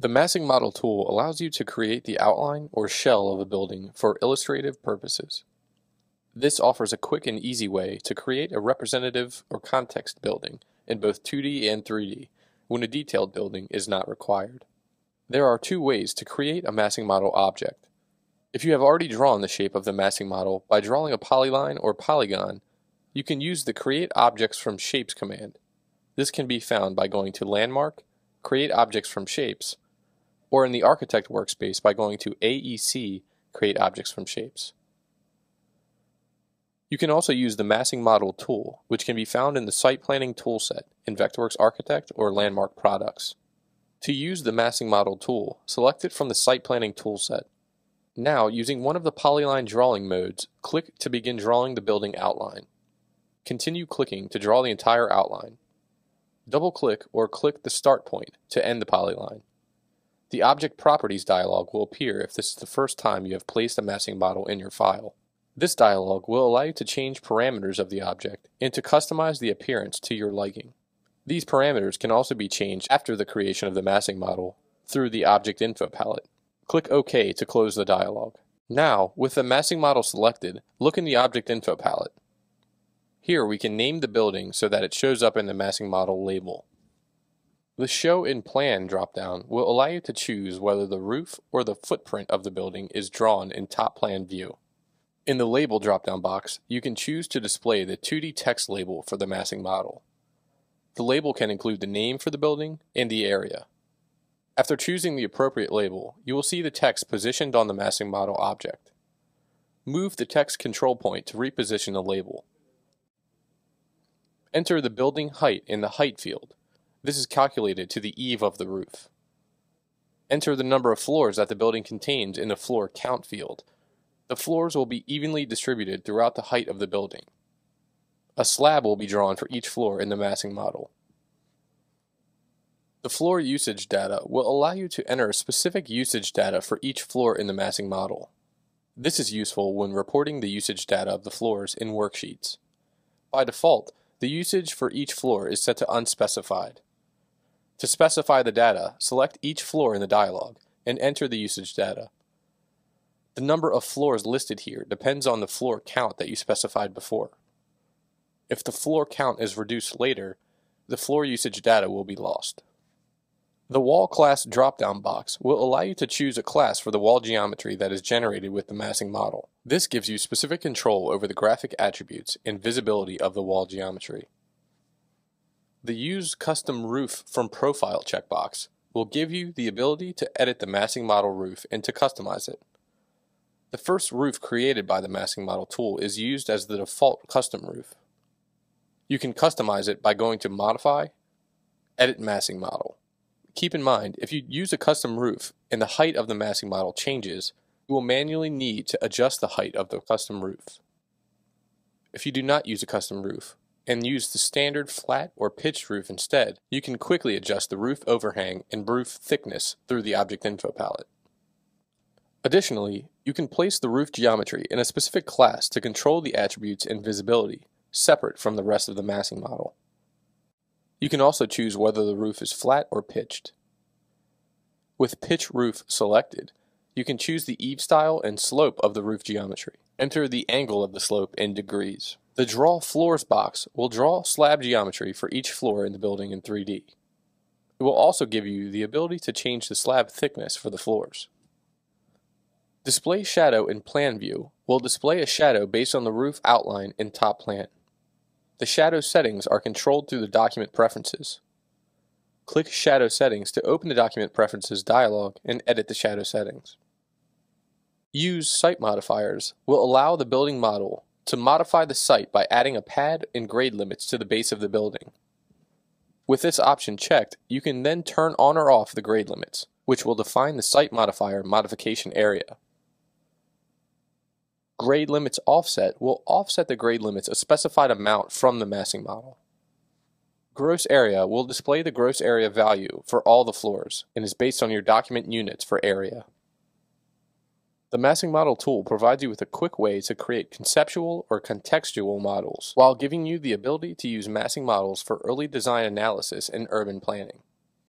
The massing model tool allows you to create the outline or shell of a building for illustrative purposes. This offers a quick and easy way to create a representative or context building in both 2D and 3D when a detailed building is not required. There are two ways to create a massing model object. If you have already drawn the shape of the massing model by drawing a polyline or polygon, you can use the Create Objects from Shapes command. This can be found by going to Landmark, Create Objects from Shapes, or in the Architect workspace by going to AEC, Create Objects from Shapes. You can also use the Massing Model tool, which can be found in the Site Planning toolset in Vectorworks Architect or Landmark products. To use the Massing Model tool, select it from the Site Planning toolset. Now, using one of the polyline drawing modes, click to begin drawing the building outline. Continue clicking to draw the entire outline. Double-click or click the start point to end the polyline. The Object Properties dialog will appear if this is the first time you have placed a massing model in your file. This dialog will allow you to change parameters of the object and to customize the appearance to your liking. These parameters can also be changed after the creation of the massing model through the Object Info palette. Click OK to close the dialog. Now, with the massing model selected, look in the Object Info palette. Here we can name the building so that it shows up in the massing model label. The Show in Plan dropdown will allow you to choose whether the roof or the footprint of the building is drawn in top plan view. In the Label drop-down box, you can choose to display the 2D text label for the massing model. The label can include the name for the building and the area. After choosing the appropriate label, you will see the text positioned on the massing model object. Move the text control point to reposition the label. Enter the building height in the Height field. This is calculated to the eave of the roof. Enter the number of floors that the building contains in the Floor Count field. The floors will be evenly distributed throughout the height of the building. A slab will be drawn for each floor in the massing model. The floor usage data will allow you to enter specific usage data for each floor in the massing model. This is useful when reporting the usage data of the floors in worksheets. By default, the usage for each floor is set to unspecified. To specify the data, select each floor in the dialog and enter the usage data. The number of floors listed here depends on the floor count that you specified before. If the floor count is reduced later, the floor usage data will be lost. The Wall Class drop-down box will allow you to choose a class for the wall geometry that is generated with the massing model. This gives you specific control over the graphic attributes and visibility of the wall geometry. The Use Custom Roof from Profile checkbox will give you the ability to edit the massing model roof and to customize it. The first roof created by the massing model tool is used as the default custom roof. You can customize it by going to Modify, Edit Massing Model. Keep in mind, if you use a custom roof and the height of the massing model changes, you will manually need to adjust the height of the custom roof. If you do not use a custom roof and use the standard flat or pitched roof instead, you can quickly adjust the roof overhang and roof thickness through the Object Info palette. Additionally, you can place the roof geometry in a specific class to control the attributes and visibility, separate from the rest of the massing model. You can also choose whether the roof is flat or pitched. With Pitch Roof selected, you can choose the eave style and slope of the roof geometry. Enter the angle of the slope in degrees. The Draw Floors box will draw slab geometry for each floor in the building in 3D. It will also give you the ability to change the slab thickness for the floors. Display Shadow in Plan View will display a shadow based on the roof outline in top plan. The shadow settings are controlled through the Document Preferences. Click Shadow Settings to open the Document Preferences dialog and edit the shadow settings. Use Site Modifiers will allow the building model to modify the site by adding a pad and grade limits to the base of the building. With this option checked, you can then turn on or off the grade limits, which will define the Site Modifier modification area. Grade Limits Offset will offset the grade limits a specified amount from the massing model. Gross Area will display the gross area value for all the floors and is based on your document units for area. The Massing Model tool provides you with a quick way to create conceptual or contextual models while giving you the ability to use massing models for early design analysis in urban planning.